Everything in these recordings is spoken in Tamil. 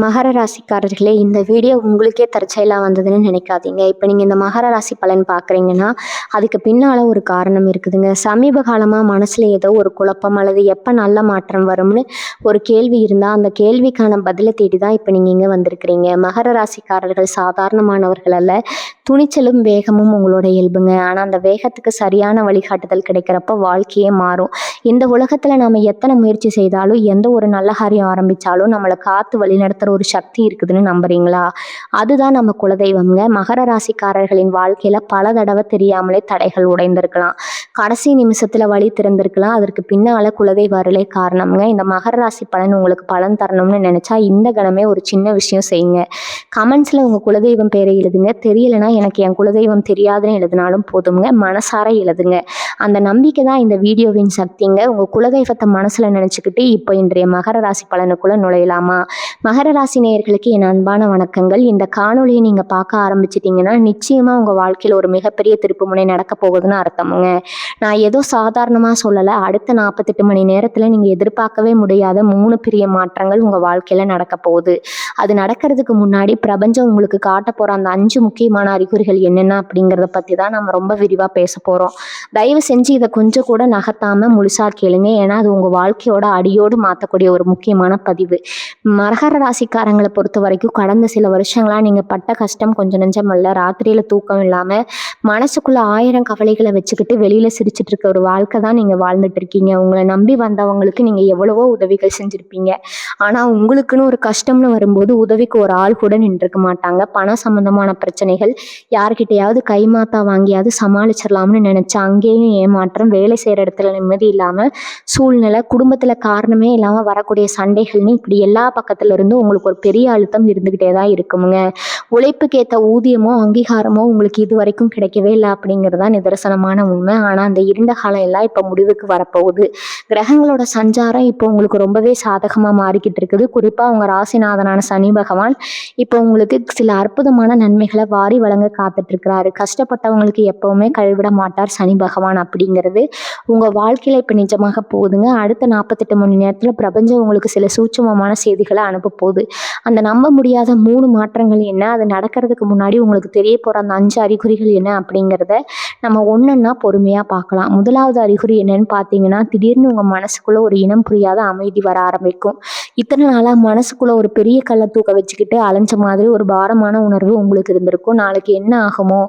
மகர ராசிக்காரர்களே, இந்த வீடியோ உங்களுக்கே தற்செயலா வந்ததுன்னு நினைக்காதீங்க. இப்போ நீங்கள் இந்த மகர ராசி பலன் பார்க்குறீங்கன்னா அதுக்கு பின்னால் ஒரு காரணம் இருக்குதுங்க. சமீப காலமாக மனசில் ஏதோ ஒரு குழப்பம் அல்லது எப்போ நல்ல மாற்றம் வரும்னு ஒரு கேள்வி இருந்தால் அந்த கேள்விக்கான பதிலை தேடி தான் இப்போ நீங்கள் இங்கே வந்திருக்கிறீங்க. மகர ராசிக்காரர்கள் சாதாரணமானவர்கள் அல்ல. துணிச்சலும் வேகமும் உங்களோட இயல்புங்க. ஆனால் அந்த வேகத்துக்கு சரியான வழிகாட்டுதல் கிடைக்கிறப்ப வாழ்க்கையே மாறும். இந்த உலகத்தில் நம்ம எத்தனை முயற்சி செய்தாலும் எந்த ஒரு நல்ல காரியம் ஆரம்பித்தாலும் நம்மளை காத்து வழிநடத்துகிற ஒரு சக்தி இருக்குதுன்னு நம்புறீங்களா? அதுதான் நம்ம குலதெய்வம்ங்க. மகர ராசிக்காரர்களின் வாழ்க்கையில் பல தடவை தெரியாமலே தடைகள் உடைந்திருக்கலாம். கடைசி நிமிஷத்தில் வழி திறந்திருக்கலாம். அதற்கு பின்னால் குலதெய்வ அருளே காரணம்ங்க. இந்த மகர ராசி பலன் உங்களுக்கு பலன் தரணும்னு நினச்சா இந்த கணமே ஒரு சின்ன விஷயம் செய்யுங்க. கமெண்ட்ஸில் உங்கள் குலதெய்வம் பேரை எழுதுங்க. தெரியலைன்னா எனக்கு என் குலதெய்வம் தெரியாதுன்னு எழுதினாலும் போதுங்க. மனசார எழுதுங்க. அந்த நம்பிக்கை தான் இந்த வீடியோவின் சக்திங்க. உங்கள் குலதெய்வத்தை மனசில் நினச்சிக்கிட்டு இப்போ இன்றைய மகர ராசி பலனுக்குள்ளே நுழையலாமா? மகர ராசி நேயர்களுக்கு என் அன்பான வணக்கங்கள். இந்த காணொலியை நீங்கள் பார்க்க ஆரம்பிச்சிட்டிங்கன்னா நிச்சயமாக உங்கள் வாழ்க்கையில் ஒரு மிகப்பெரிய திருப்புமுனை நடக்க போகுதுன்னு அர்த்தமுங்க. நான் ஏதோ சாதாரணமாக சொல்லலை. அடுத்த 48 மணி நேரத்தில் நீங்கள் எதிர்பார்க்கவே முடியாத 3 பெரிய மாற்றங்கள் உங்கள் வாழ்க்கையில் நடக்க போகுது. அது நடக்கிறதுக்கு முன்னாடி பிரபஞ்சம் உங்களுக்கு காட்ட போகிற அந்த 5 முக்கியமான அறிகுறிகள் என்னென்ன அப்படிங்கிறத பற்றி தான் நம்ம ரொம்ப விரிவாக பேச போகிறோம். தயவு செஞ்சு இதை கொஞ்சம் கூட நகர்த்தாமல் முழுசாக கேளுங்க. ஏன்னா அது உங்கள் வாழ்க்கையோட அடியோடு மாற்றக்கூடிய ஒரு முக்கியமான பதிவு. மகர ராசிக்காரங்களை பொறுத்த வரைக்கும் கடந்த சில வருஷங்களாக நீங்கள் பட்ட கஷ்டம் கொஞ்சம் நெஞ்சம் அல்ல. ராத்திரியில் தூக்கம் இல்லாமல் மனசுக்குள்ளே 1000 கவலைகளை வச்சுக்கிட்டு வெளியில் சிரிச்சிட்டு இருக்க ஒரு வாழ்க்கை தான் நீங்கள் வாழ்ந்துட்டு இருக்கீங்க. உங்களை நம்பி வந்தவங்களுக்கு நீங்கள் எவ்வளவோ உதவிகள் செஞ்சுருப்பீங்க. ஆனால் உங்களுக்குன்னு ஒரு கஷ்டம்னு வரும்போது உதவிக்கு ஒரு ஆள் கூட நின்றுருக்க மாட்டாங்க. பண சம்பந்தமான பிரச்சனைகள், யார்கிட்டையாவது கைமாத்தா வாங்கியாவது சமாளிச்சிடலாம்னு நினச்சா அங்கேயும் ஏமாற்றம், வேலை செய்கிற இடத்துல நிம்மதி இல்லாமல் சூழ்நிலை, குடும்பத்தில் காரணமே இல்லாமல் வரக்கூடிய சண்டைகள்னு இப்படி எல்லா பக்கத்துல இருந்தும் உங்களுக்கு ஒரு பெரிய அழுத்தம் இருந்துக்கிட்டே தான் இருக்குமுங்க. உழைப்புக்கேற்ற ஊதியமோ அங்கீகாரமோ உங்களுக்கு இது வரைக்கும் கிடைக்கவே இல்லை அப்படிங்கிறதா நிதர்சனமான உண்மை. ஆனால் அந்த இருண்ட காலம் எல்லாம் இப்போ முடிவுக்கு வரப்போகுது. கிரகங்களோட சஞ்சாரம் இப்போ உங்களுக்கு ரொம்பவே சாதகமாக மாறிக்கிட்டு இருக்குது. குறிப்பாக உங்கள் ராசிநாதனான சனி பகவான் இப்போ உங்களுக்கு சில அற்புதமான நன்மைகளை வாரி வழங்க காத்துட்ருக்கிறாரு. கஷ்டப்பட்டவங்களுக்கு எப்போவுமே கைவிட மாட்டார் சனி பகவான் அப்படிங்கிறது உங்கள் வாழ்க்கையில் இப்போ நிஜமாக போகுதுங்க. அடுத்த 48 மணி நேரத்தில் பிரபஞ்சம் உங்களுக்கு சில சூட்சமமான செய்திகளை அனுப்ப போகுது. அந்த நம்ப முடியாத 3 மாற்றங்கள் என்ன, அது நடக்கிறதுக்கு முன்னாடி உங்களுக்கு தெரிய போகிற அந்த 5 அறிகுறிகள் என்ன அப்படிங்கிறத நம்ம ஒன்றொன்னா பொறுமையாக பார்க்கலாம். முதலாவது அறிகுறி என்னன்னு பார்த்தீங்கன்னா, திடீர்னு உங்கள் மனசுக்குள்ளே ஒரு இனம் புரியாத அமைதி வர ஆரம்பிக்கும். இத்தனை நாளாக மனசுக்குள்ளே ஒரு பெரிய கல்லை தூக்க வச்சுக்கிட்டு அலைஞ்ச மாதிரி ஒரு பாரமான உணர்வு உங்களுக்கு இருந்திருக்கும். நாளைக்கு என்ன ஆகுமோ,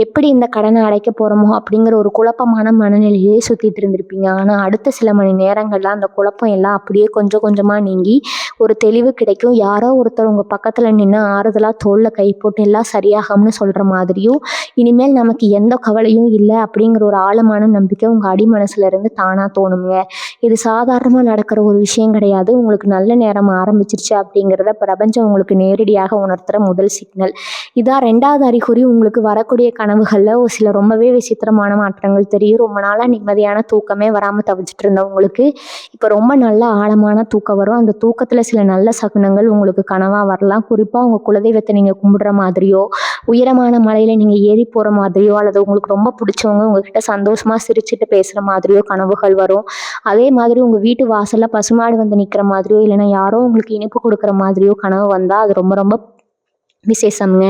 எப்படி இந்த கடனை அடைக்க போகிறோமோ அப்படிங்கிற ஒரு குழப்பமான மனநிலையே சுற்றிட்டு இருந்திருப்பீங்க. ஆனால் அடுத்த சில மணி நேரங்களில் அந்த குழப்பம் எல்லாம் அப்படியே கொஞ்சம் கொஞ்சமாக நீங்கி ஒரு தெளிவு கிடைக்கும். யாரோ ஒருத்தர் உங்கள் பக்கத்தில் நின்று ஆறுதலாக தோளில் கை போட்டு எல்லாம் சரியாகும்னு சொல்கிற மாதிரியும், இனிமேல் நமக்கு எந்த கவலையும் இல்லை அப்படிங்கிற ஒரு ஆழமான நம்பிக்கை உங்கள் அடி மனசுல இருந்து தானாக தோணுங்க. இது சாதாரணமாக நடக்கிற ஒரு விஷயம் கிடையாது. உங்களுக்கு நல்ல நேரம் ஆரம்பிச்சிருச்சு அப்படிங்கிறத பிரபஞ்சம் உங்களுக்கு நேரடியாக உணர்த்துகிற முதல் சிக்னல். இதான் 2வது அறிகுறி. உங்களுக்கு வரக்கூடிய கனவுகளில் ஒரு சில ரொம்பவே விசித்திரமான மாற்றங்கள் தெரியும். ரொம்ப நாளாக நிம்மதியான தூக்கமே வராமல் தவிச்சிட்டு இருந்தவங்களுக்கு இப்போ ரொம்ப நல்ல ஆழமான தூக்கம் வரும். அந்த தூக்கத்தில் சில நல்ல சகுனங்கள் உங்களுக்கு கனவாக வரலாம். குறிப்பாக உங்கள் குலதெய்வத்தை நீங்கள் கும்பிடுற மாதிரியோ, உயரமான மலையில் நீங்கள் ஏறி போகிற மாதிரியோ, அல்லது உங்களுக்கு ரொம்ப பிடிச்சவங்க உங்ககிட்ட சந்தோஷமாக சிரிச்சுட்டு பேசுகிற மாதிரியோ கனவுகள் வரும். அதே மாதிரி உங்கள் வீட்டு வாசலில் பசுமாடு வந்து நிற்கிற மாதிரியோ, இல்லைன்னா யாரோ உங்களுக்கு இனிப்பு கொடுக்குற மாதிரியோ கனவு வந்தால் அது ரொம்ப ரொம்ப விசேஷம்ங்க.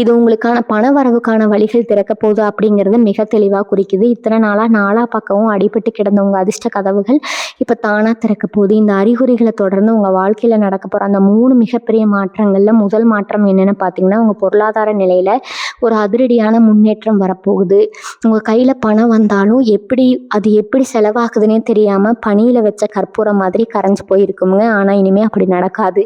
இது உங்களுக்கான பண வரவுக்கான வழிகள் திறக்க போகுது அப்படிங்கிறத மிக தெளிவாக குறிக்குது. இத்தனை நாளாக நாலா பக்கமும் அடிபட்டு கிடந்த உங்கள் அதிர்ஷ்ட கதவுகள் இப்போ தானாக திறக்க போகுது. இந்த அறிகுறிகளை தொடர்ந்து உங்கள் வாழ்க்கையில் நடக்க போகிற அந்த 3 மிகப்பெரிய மாற்றங்களில் முதல் மாற்றம் என்னென்னு பார்த்தீங்கன்னா, உங்கள் பொருளாதார நிலையில் ஒரு அதிரடியான முன்னேற்றம் வரப்போகுது. உங்கள் கையில் பணம் வந்தாலும் அது எப்படி செலவாகுதுன்னே தெரியாமல் பனியில் வச்ச கற்பூரம் மாதிரி கரைஞ்சி போயிருக்குங்க. ஆனால் இனிமேல் அப்படி நடக்காது.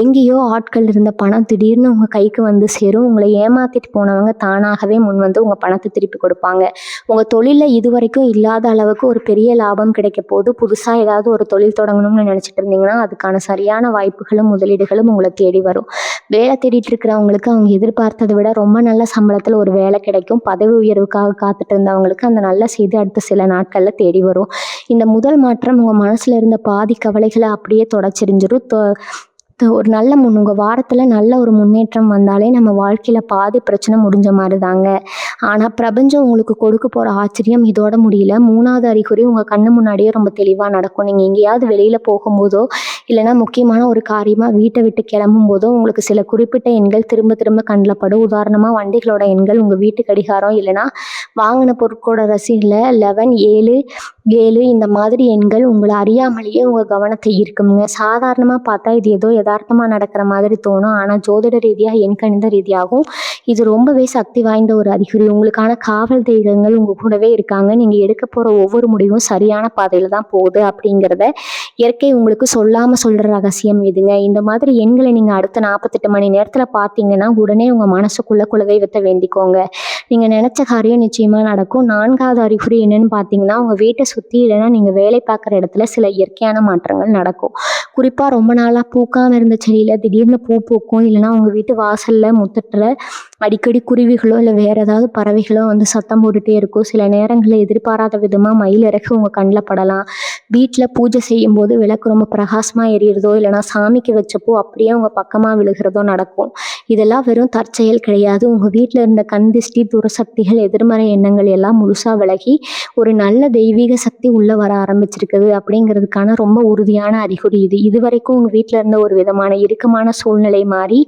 எங்கேயோ ஆட்கள் இருந்த பணம் திடீர்னு உங்கள் கைக்கு வந்து சேரும். உங்களை ஏமாத்திட்டு போனவங்க தானாகவே முன் வந்து உங்கள் பணத்தை திருப்பி கொடுப்பாங்க. உங்கள் தொழிலில் இது வரைக்கும் இல்லாத அளவுக்கு ஒரு பெரிய லாபம் கிடைக்க போது. புதுசாக ஏதாவது ஒரு தொழில் தொடங்கணும்னு நினச்சிட்டு இருந்தீங்கன்னா அதுக்கான சரியான வாய்ப்புகளும் முதலீடுகளும் உங்களை தேடி வரும். வேலை தேடிட்டு இருக்கிறவங்களுக்கு அவங்க எதிர்பார்த்ததை விட ரொம்ப நல்ல சம்பளத்தில் ஒரு வேலை கிடைக்கும். பதவி உயர்வுக்காக காத்துட்டு இருந்தவங்களுக்கு அந்த நல்ல செய்தி அடுத்த சில நாட்களில் தேடி வரும். இந்த முதல் மாற்றம் உங்கள் மனசில் இருந்த பாதி கவலைகளை அப்படியே தொடச்சிரிஞ்சிடும். ஒரு நல்ல உங்கள் வாரத்தில் நல்ல ஒரு முன்னேற்றம் வந்தாலே நம்ம வாழ்க்கையில் பாதி பிரச்சனை முடிஞ்ச மாதிரி தாங்க. ஆனால் பிரபஞ்சம் உங்களுக்கு கொடுக்க போகிற ஆச்சரியம் இதோட முடியல. 3வது அறிகுறி உங்கள் கண்ணு முன்னாடியே ரொம்ப தெளிவாக நடக்கும். நீங்கள் எங்கேயாவது வெளியில் போகும்போதோ இல்லைனா முக்கியமான ஒரு காரியமாக வீட்டை விட்டு கிளம்பும் போதோ உங்களுக்கு சில குறிப்பிட்ட எண்கள் திரும்ப திரும்ப கண்ணில் படும். உதாரணமாக வண்டிகளோட எண்கள், உங்கள் வீட்டு கடிகாரம், இல்லைனா வாங்கின பொருட்களோட ரசீடில் 11 7 7 இந்த மாதிரி எண்கள் உங்களை அறியாமலேயே உங்கள் கவனத்தை ஈர்க்குங்க. சாதாரணமாக பார்த்தா இது ஏதோ யதார்த்தமாக நடக்கிற மாதிரி தோணும். ஆனால் ஜோதிட ரீதியாக, எண்கணித ரீதியாகவும் இது ரொம்பவே சக்தி வாய்ந்த ஒரு அறிகுறி. உங்களுக்கான காவல் தெய்வங்கள் உங்கள் கூடவே இருக்காங்க. நீங்கள் எடுக்க போகிற ஒவ்வொரு முடிவும் சரியான பாதையில் தான் போகுது அப்படிங்கிறத இயற்கை உங்களுக்கு சொல்லாமல் சொல்கிற ரகசியம் இதுங்க. இந்த மாதிரி எண்களை நீங்கள் அடுத்த 48 மணி நேரத்தில் பார்த்தீங்கன்னா உடனே உங்கள் மனசுக்குள்ளே குலதெய்வத்தை வேண்டிக்கோங்க. நீங்கள் நினச்ச காரியம் நிச்சயமாக நடக்கும். 4வது அறிகுறி என்னன்னு பார்த்தீங்கன்னா, உங்கள் வீட்டை சுற்றி இல்லைன்னா நீங்கள் வேலை பார்க்குற இடத்துல சில இயற்கையான மாற்றங்கள் நடக்கும். குறிப்பாக ரொம்ப நாளாக பூக்காமல் இருந்த செடியில் திடீர்னு பூ பூக்கும். இல்லைனா உங்கள் வீட்டு வாசலில் முத்தத்தில் அடிக்கடி குருவிகளோ இல்லை வேறு ஏதாவது பறவைகளோ வந்து சத்தம் போட்டுகிட்டே இருக்கும். சில நேரங்களில் எதிர்பாராத விதமாக மயில் இறகு உங்கள் கண்ணில் படலாம். வீட்டில் பூஜை செய்யும்போது விளக்கு ரொம்ப பிரகாசமாக எரியிறதோ இல்லைனா சாமிக்கு வச்ச பூ அப்படியே உங்கள் பக்கமாக விழுகிறதோ நடக்கும். இதெல்லாம் வெறும் தற்செயல் கிடையாது. உங்கள் வீட்டில் இருந்த கண் திஷ்டி, துரசக்திகள், எதிர்மறை எண்ணங்கள் எல்லாம் முழுசாக விலகி ஒரு நல்ல தெய்வீக சக்தி உள்ளே வர ஆரம்பிச்சிருக்குது அப்படிங்கிறதுக்கான ரொம்ப உறுதியான அறிகுறி இது. இது வரைக்கும் உங்கள் வீட்டில் இருந்த ஒரு விதமான இறுக்கமான சூழ்நிலை மாறி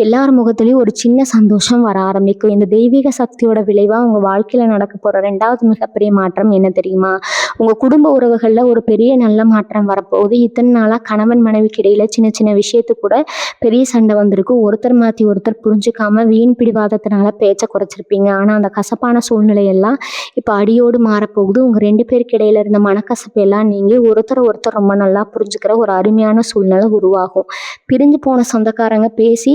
எல்லார் முகத்துலேயும் ஒரு சின்ன சந்தோஷம் வர ஆரம்பிக்கும். இந்த தெய்வீக சக்தியோட விளைவாக உங்கள் வாழ்க்கையில் நடக்க போகிற 2வது மிகப்பெரிய மாற்றம் என்ன தெரியுமா? உங்கள் குடும்ப உறவுகளில் ஒரு பெரிய நல்ல மாற்றம் வரப்போகுது. இத்தனை நாளாக கணவன் மனைவிக்கு இடையில் சின்ன சின்ன விஷயத்துக்கு கூட பெரிய சண்டை வந்திருக்கும். ஒருத்தர் மாற்றி ஒருத்தர் புரிஞ்சுக்காம வீண் பிடிவாதத்தினால பேச்சை குறைச்சிருப்பீங்க. ஆனால் அந்த கசப்பான சூழ்நிலையெல்லாம் இப்போ அடியோடு மாறப்போகுது. உங்கள் 2 பேருக்கு இடையில இருந்த மனக்கசப்பு எல்லாம் நீங்கி ஒருத்தர் ரொம்ப நல்லா புரிஞ்சுக்கிற ஒரு அருமையான சூழ்நிலை உருவாகும். பிரிஞ்சு போன சொந்தக்காரங்க பேசி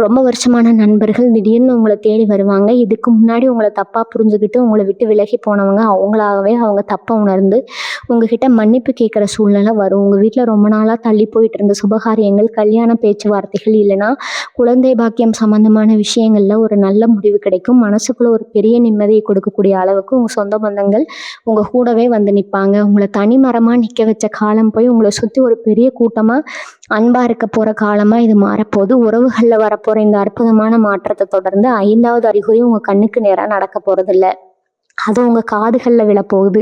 ரொம்ப வருஷமான நண்பர்கள் திடீர்னு உங்களை தேடி வருவாங்க. இதுக்கு முன்னாடி உங்களை தப்பாக புரிஞ்சுக்கிட்டு உங்களை விட்டு விலகி போனவங்க அவங்களாகவே அவங்க தப்பை உணர்ந்து உங்ககிட்ட மன்னிப்பு கேட்குற சூழ்நிலை வரும். உங்கள் வீட்டில் ரொம்ப நாளாக தள்ளி போயிட்டு இருந்த சுபகாரியங்கள், கல்யாண பேச்சுவார்த்தைகள் இல்லைனா குழந்தை பாக்கியம் சம்மந்தமான விஷயங்களில் ஒரு நல்ல முடிவு கிடைக்கும். மனசுக்குள்ளே ஒரு பெரிய நிம்மதியை கொடுக்கக்கூடிய அளவுக்கு உங்கள் சொந்த பந்தங்கள் உங்கள் கூடவே வந்து நிற்பாங்க. உங்களை தனிமரமாக நிற்க வச்ச காலம் போய் உங்களை சுற்றி ஒரு பெரிய கூட்டமாக அன்பாக இருக்க போகிற காலமாக இது மாறப்போகுது. உறவுகளில் வரப்போகிற இந்த அற்புதமான மாற்றத்தை தொடர்ந்து 5வது அறிகுறி உங்கள் கண்ணுக்கு நேராக நடக்க போகிறதில்ல, அது உங்கள் காதுகளில் விழப்போகுது.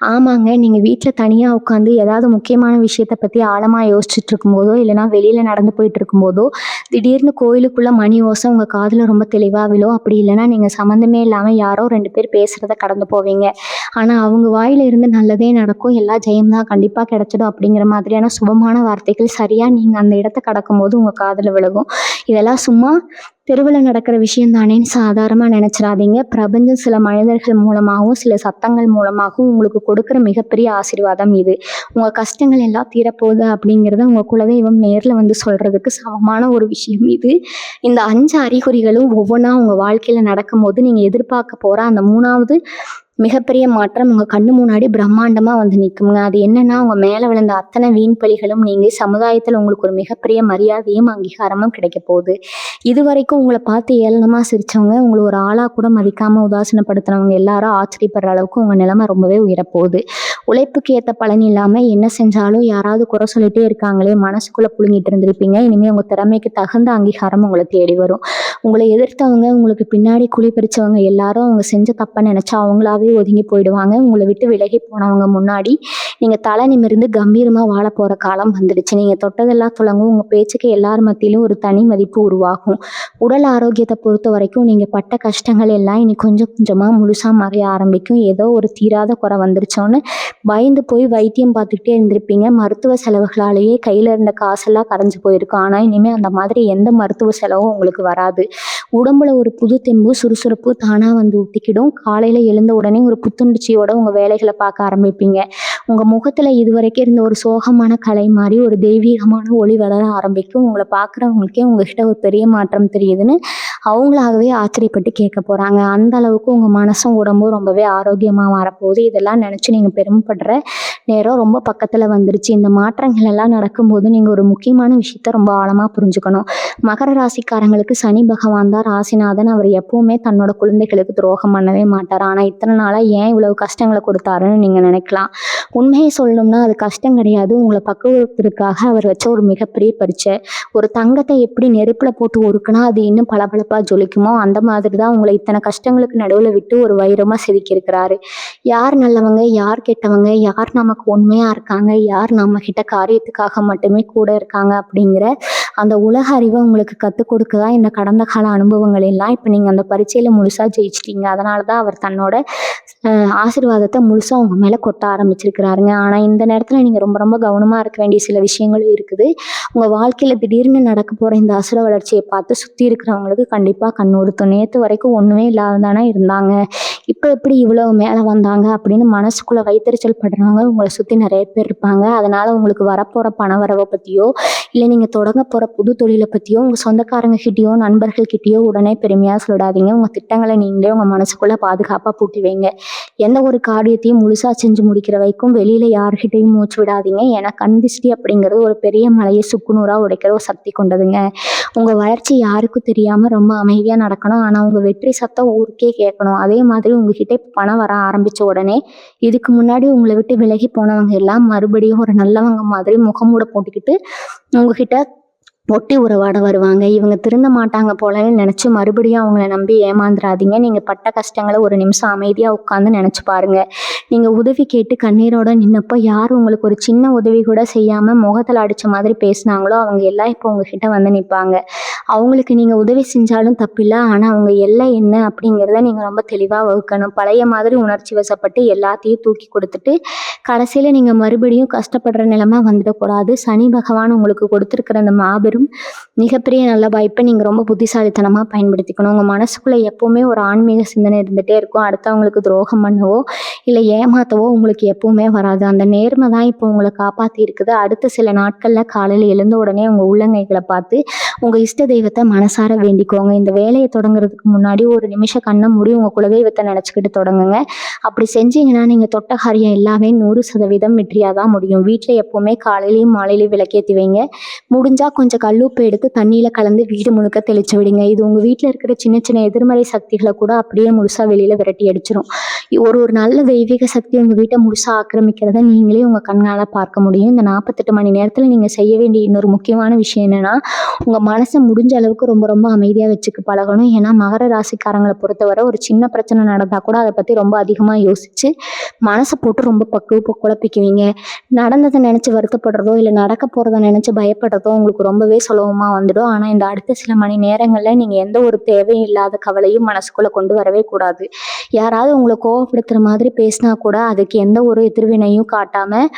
ஆமாங்க, நீங்கள் வீட்டில் தனியாக உட்காந்து ஏதாவது முக்கியமான விஷயத்தை பற்றி ஆழமாக யோசிச்சுட்டு இருக்கும்போதோ இல்லைனா வெளியில் நடந்து போயிட்டு இருக்கும்போதோ திடீர்னு கோயிலுக்குள்ளே மணி ஓசை உங்கள் காதில் ரொம்ப தெளிவாக விழும். அப்படி இல்லைனா நீங்கள் சம்மந்தமே இல்லாமல் யாரோ 2 பேர் பேசுகிறத கடந்து போவீங்க. ஆனால் அவங்க வாயில் இருந்து நல்லதே நடக்கும், எல்லா ஜெயம்தான் கண்டிப்பாக கிடச்சிடும் அப்படிங்கிற மாதிரியான சுபமான வார்த்தைகள் சரியாக நீங்கள் அந்த இடத்த கடக்கும்போது உங்கள் காதில் விழுகும். இதெல்லாம் சும்மா தெருவில் நடக்கிற விஷயம் தானேன்னு சாதாரணமாக நினச்சிடாதீங்க. பிரபஞ்சம் சில மனிதர்கள் மூலமாகவும் சில சத்தங்கள் மூலமாகவும் உங்களுக்கு கொடுக்குற மிகப்பெரிய ஆசீர்வாதம் இது. உங்கள் கஷ்டங்கள் எல்லாம் தீரப்போகுது அப்படிங்கிறத உங்கள் குலதெய்வம் நேரில் வந்து சொல்கிறதுக்கு சமமான ஒரு விஷயம் இது. இந்த 5 அறிகுறிகளும் ஒவ்வொன்றா உங்கள் வாழ்க்கையில் நடக்கும்போது நீங்கள் எதிர்பார்க்க போகிற அந்த 3வது மிகப்பெரிய மாற்றம் உங்கள் கண்ணு முன்னாடி பிரம்மாண்டமாக வந்து நிற்குங்க. அது என்னென்னா, உங்கள் மேலே விழுந்த அத்தனை வீண் பழிகளும் நீங்கள் சமுதாயத்தில் உங்களுக்கு ஒரு மிகப்பெரிய மரியாதையும் அங்கீகாரமும் கிடைக்க போகுது. இது வரைக்கும் உங்களை பார்த்து ஏளனமாக சிரித்தவங்க, உங்களை ஒரு ஆளாக கூட மதிக்காமல் உதாசீனப்படுத்துனவங்க எல்லாரும் ஆச்சரியப்படுற அளவுக்கு உங்கள் நிலைமை ரொம்பவே உயரப்போகுது. உழைப்புக்கு ஏற்ற பலன் இல்லாமல் என்ன செஞ்சாலும் யாராவது குறை சொல்லிகிட்டே இருக்காங்களே மனசுக்குள்ளே புழுங்கிட்டு இருந்திருப்பீங்க. இனிமேல் உங்கள் திறமைக்கு தகுந்த அங்கீகாரம் உங்களை தேடி வரும். உங்களை எதிர்த்தவங்க, உங்களுக்கு பின்னாடி குழி பறிச்சவங்க எல்லாரும் அவங்க செஞ்ச தப்பை நினச்சா அவங்களாவே ஒதுங்கி போயிடுவாங்க. உங்களை விட்டு விலகி போனவங்க முன்னாடி நீங்கள் தலை நிமிர்ந்து கம்பீரமாக வாழ போகிற காலம் வந்துடுச்சு. நீங்கள் தொட்டதெல்லாம் துலங்கும். உங்கள் பேச்சுக்கு எல்லார் மத்தியிலும் ஒரு தனி மதிப்பு உருவாகும். உடல் ஆரோக்கியத்தை பொறுத்த வரைக்கும் நீங்கள் பட்ட கஷ்டங்கள் எல்லாம் இனி கொஞ்சம் கொஞ்சமாக முழுசாக மறைய ஆரம்பிக்கும். ஏதோ ஒரு தீராத குறை வந்துருச்சோன்னு பயந்து போய் வைத்தியம் பார்த்துக்கிட்டே இருந்திருப்பீங்க. மருத்துவ செலவுகளாலேயே கையில் இருந்த காசெல்லாம் கரைஞ்சி போயிருக்கும். ஆனால் இனிமேல் அந்த மாதிரி எந்த மருத்துவ செலவும் உங்களுக்கு வராது. உடம்புல ஒரு புது தெம்பு, சுறுசுறுப்பு தானாக வந்து ஊட்டிக்கிடும். காலையில் எழுந்த உடனே ஒரு புத்துணர்ச்சியோட உங்கள் வேலைகளை பார்க்க ஆரம்பிப்பீங்க. உங்கள் முகத்தில் இதுவரைக்கும் இருந்த ஒரு சோகமான கலை மாதிரி ஒரு தெய்வீகமான ஒளி வளர ஆரம்பிக்கும். உங்களை பார்க்குறவங்களுக்கே உங்ககிட்ட ஒரு பெரிய மாற்றம் தெரியுதுன்னு அவங்களாகவே ஆச்சரியப்பட்டு கேட்க போகிறாங்க. அந்த அளவுக்கு உங்கள் மனசும் உடம்பும் ரொம்பவே ஆரோக்கியமாக மாறப்போகுது. இதெல்லாம் நினச்சி நீங்கள் பெருமைப்படுற நேரம் ரொம்ப பக்கத்தில் வந்துருச்சு. இந்த மாற்றங்கள் எல்லாம் நடக்கும்போது நீங்கள் ஒரு முக்கியமான விஷயத்த ரொம்ப ஆழமாக புரிஞ்சுக்கணும். மகர ராசிக்காரங்களுக்கு சனி பகவான் தான் ராசிநாதன். அவர் எப்பவுமே தன்னோட குழந்தைகளுக்கு துரோகம் பண்ணவே மாட்டார். ஆனால் இத்தனை நாளாக ஏன் இவ்வளவு கஷ்டங்களை கொடுத்தாருன்னு நீங்கள் நினைக்கலாம். உண்மையை சொல்லணும்னா அது கஷ்டம் கிடையாது. உங்களை பக்குவத்திற்காக அவர் வச்ச ஒரு மிகப்பெரிய பரீட்சை. ஒரு தங்கத்தை எப்படி நெருப்பில் போட்டு உருக்குனா அது இன்னும் பளபளப்பாக ஜொலிக்குமோ அந்த மாதிரி தான் உங்களை இத்தனை கஷ்டங்களுக்கு நடுவில் விட்டு ஒரு வைரமாக செதுக்கியிருக்கிறாரு. யார் நல்லவங்க, யார் கெட்டவங்க, யார் நமக்கு உண்மையாக இருக்காங்க, யார் நம்ம கிட்ட காரியத்துக்காக மட்டுமே கூட இருக்காங்க அப்படிங்கிற அந்த உலக அறிவை உங்களுக்கு கற்றுக் கொடுக்க தான் இந்த கடந்த கால அனுபவங்கள் எல்லாம். இப்போ நீங்கள் அந்த பரீட்சையில் முழுசாக ஜெயிச்சிட்டீங்க. அதனால தான் அவர் தன்னோட ஆசீர்வாதத்தை முழுசாக உங்கள் மேலே கொட்ட ஆரம்பிச்சிருக்கிறாருங்க. ஆனால் இந்த நேரத்தில் நீங்கள் ரொம்ப ரொம்ப கவனமாக இருக்க வேண்டிய சில விஷயங்களும் இருக்குது. உங்கள் வாழ்க்கையில் திடீர்னு நடக்க போகிற இந்த அசுர வளர்ச்சியை பார்த்து சுற்றி இருக்கிறவங்களுக்கு கண்டிப்பாக கண்ணூடுத்தும். நேற்று வரைக்கும் ஒன்றுமே இல்லாததானே இருந்தாங்க, இப்போ எப்படி இவ்வளோ மேலே வந்தாங்க அப்படின்னு மனசுக்குள்ளே வைத்தறிச்சல் படுறவங்க உங்களை சுற்றி நிறைய பேர் இருப்பாங்க. அதனால் உங்களுக்கு வரப்போகிற பண வரவை பற்றியோ இல்லை நீங்கள் தொடங்க போகிற புது தொழிலை பற்றியோ உங்கள் சொந்தக்காரங்கக்கிட்டேயோ நண்பர்கள்கிட்டயோ உடனே பெருமையாக சொல்லிடாதீங்க. உங்கள் திட்டங்களை நீங்களே உங்கள் மனசுக்குள்ளே பாதுகாப்பாக பூட்டி வைங்க. எந்த ஒரு காரியத்தையும் முழுசாக செஞ்சு முடிக்கிற வரைக்கும் வெளியில் யார்கிட்டையும் மூச்சு விடாதீங்க. ஏன்னா கண் திஷ்டி அப்படிங்கிறது ஒரு பெரிய மலையை சுக்குநூறாக உடைக்கிற ஒரு சக்தி கொண்டதுங்க. உங்கள் வளர்ச்சி யாருக்கும் தெரியாமல் ரொம்ப அமைதியாக நடக்கணும். ஆனால் உங்கள் வெற்றி சத்தம் ஊருக்கே கேட்கணும். அதே மாதிரி உங்ககிட்ட பணம் வர ஆரம்பித்த உடனே இதுக்கு முன்னாடி உங்களை விட்டு விலகி போனவங்க எல்லாம் மறுபடியும் ஒரு நல்லவங்க மாதிரி முகமூட போட்டுக்கிட்டு உங்ககிட்ட ஒட்டி உறவாட வருவாங்க. இவங்க திருந்த மாட்டாங்க போலன்னு நினச்சி மறுபடியும் அவங்கள நம்பி ஏமாந்துடாதீங்க. நீங்கள் பட்ட கஷ்டங்களை ஒரு நிமிஷம் அமைதியாக உட்காந்து நினச்சி பாருங்கள். நீங்கள் உதவி கேட்டு கண்ணீரோட நின்னப்போ யார் உங்களுக்கு ஒரு சின்ன உதவி கூட செய்யாமல் முகத்தில் அடித்த மாதிரி பேசினாங்களோ அவங்க எல்லாம் இப்போ உங்ககிட்ட வந்து நிற்பாங்க. அவங்களுக்கு நீங்கள் உதவி செஞ்சாலும் தப்பில்லை. ஆனால் அவங்க எல்லாம் என்ன அப்படிங்கிறத நீங்கள் ரொம்ப தெளிவாக வகுக்கணும். பழைய மாதிரி உணர்ச்சி வசப்பட்டு எல்லாத்தையும் தூக்கி கொடுத்துட்டு கடைசியில் நீங்கள் மறுபடியும் கஷ்டப்படுற நிலைமை வந்துடக்கூடாது. சனி பகவான் உங்களுக்கு கொடுத்துருக்கிற அந்த மாபெரும் மிகப்பெரிய நல்ல வாய்ப்பை நீங்கள் ரொம்ப புத்திசாலித்தனமாக பயன்படுத்திக்கணும். உங்கள் மனசுக்குள்ளே எப்போவுமே ஒரு ஆன்மீக சிந்தனை இருந்துகிட்டே இருக்கும். அடுத்தவங்களுக்கு துரோகம் பண்ணவோ இல்லை ஏமாற்றவோ உங்களுக்கு எப்பவுமே வராது. அந்த நேர்மை தான் இப்போ உங்களை காப்பாற்றி இருக்குது. அடுத்த சில நாட்களில் காலையில் எழுந்த உடனே உங்கள் உள்ளங்கைகளை பார்த்து உங்கள் இஷ்ட தெய்வத்தை மனசார வேண்டிக்கோங்க. இந்த வேலையை தொடங்குறதுக்கு முன்னாடி ஒரு நிமிஷம் கண்ணை மூடி உங்கள் குலதெய்வத்தை நினச்சிக்கிட்டு தொடங்குங்க. அப்படி செஞ்சீங்கன்னா நீங்கள் தொட்ட காரியம் எல்லாமே 100% வெற்றியாக தான் முடியும். வீட்டில் எப்போவுமே காலையிலையும் மாலையிலையும் விளக்கேற்றி வைங்க. முடிஞ்சால் கொஞ்சம் கல்லுப்பு எடுத்து தண்ணியில் கலந்து வீடு முழுக்க தெளிச்சு விடுங்க. இது உங்கள் வீட்டில் இருக்கிற சின்ன சின்ன எதிர்மறை சக்திகளை கூட அப்படியே முழுசாக வெளியில் விரட்டி அடிச்சிடும். ஒரு நல்ல தெய்வீக சக்தி உங்கள் வீட்டை முழுசாக ஆக்கிரமிக்கிறத நீங்களே உங்கள் கண்ணால் பார்க்க முடியும். இந்த 48 மணி நேரத்தில் நீங்கள் செய்ய வேண்டிய இன்னொரு முக்கியமான விஷயம் என்னென்னா உங்கள் மனசை முடிஞ்ச அளவுக்கு ரொம்ப ரொம்ப அமைதியாக வச்சுக்க பழகணும். ஏன்னா மகர ராசிக்காரங்களை பொறுத்தவரை ஒரு சின்ன பிரச்சனை நடந்தால் கூட அதை பற்றி ரொம்ப அதிகமாக யோசித்து மனசை போட்டு ரொம்ப குழப்பிக்குவீங்க. நடந்ததை நினச்சி வருத்தப்படுறதோ இல்லை நடக்க போகிறத நினச்சி பயப்படுறதோ உங்களுக்கு ரொம்பவே சுலபமாக வந்துடும். ஆனால் இந்த அடுத்த சில மணி நேரங்களில் நீங்கள் எந்த ஒரு தேவையில்லாத கவலையும் மனசுக்குள்ளே கொண்டு வரவே கூடாது. யாராவது உங்களை கோவப்படுத்துகிற மாதிரி பேசினா கூட அதுக்கு எந்த ஒரு எதிர்வினையும் காட்டாமல்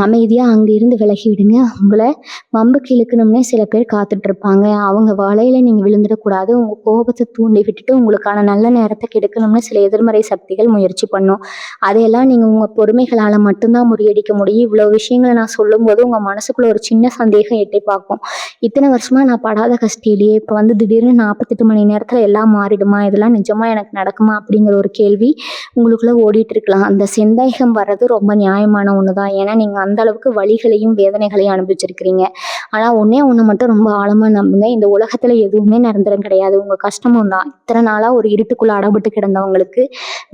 அமைதியாக அங்கிருந்து விலகி விடுங்க. உங்களை வம்புக்கு இழுக்கணும்னே சில பேர் காத்துட்ருப்பாங்க. அவங்க வலையில் நீங்கள் விழுந்துடக்கூடாது. உங்கள் கோபத்தை தூண்டி விட்டுட்டு உங்களுக்கான நல்ல நேரத்தை கெடுக்கணும்னு சில எதிர்மறை சக்திகள் முயற்சி பண்ணும். அதையெல்லாம் நீங்கள் உங்கள் பொறுமைகளால் மட்டும்தான் முறியடிக்க முடியும். இவ்வளோ விஷயங்களை நான் சொல்லும்போது உங்கள் மனசுக்குள்ளே ஒரு சின்ன சந்தேகம் எட்டி பார்க்கும். இத்தனை வருஷமாக நான் படாத கஷ்டிலேயே இப்போ திடீர்னு 48 மணி நேரத்தில் எல்லாம் மாறிடுமா, இதெல்லாம் நிஜமாக எனக்கு நடக்குமா அப்படிங்கிற ஒரு கேள்வி உங்களுக்குள்ளே ஓடிட்டு இருக்கலாம். அந்த சந்தேகம் வர்றது ரொம்ப நியாயமான ஒன்று தான். ஏன்னா நீங்கள் அந்த அளவுக்கு வலிகளையும் வேதனைகளையும் அனுபவிச்சிருக்கிறீங்க. ஆனால் ஒன்று மட்டும் ரொம்ப ஆழமாக நம்புங்க. இந்த உலகத்தில் எதுவுமே நிரந்தரம் கிடையாது. உங்கள் கஷ்டமும் தான். இத்தனை நாளாக ஒரு இருட்டுக்குள்ளே அடப்பட்டு கிடந்தவங்களுக்கு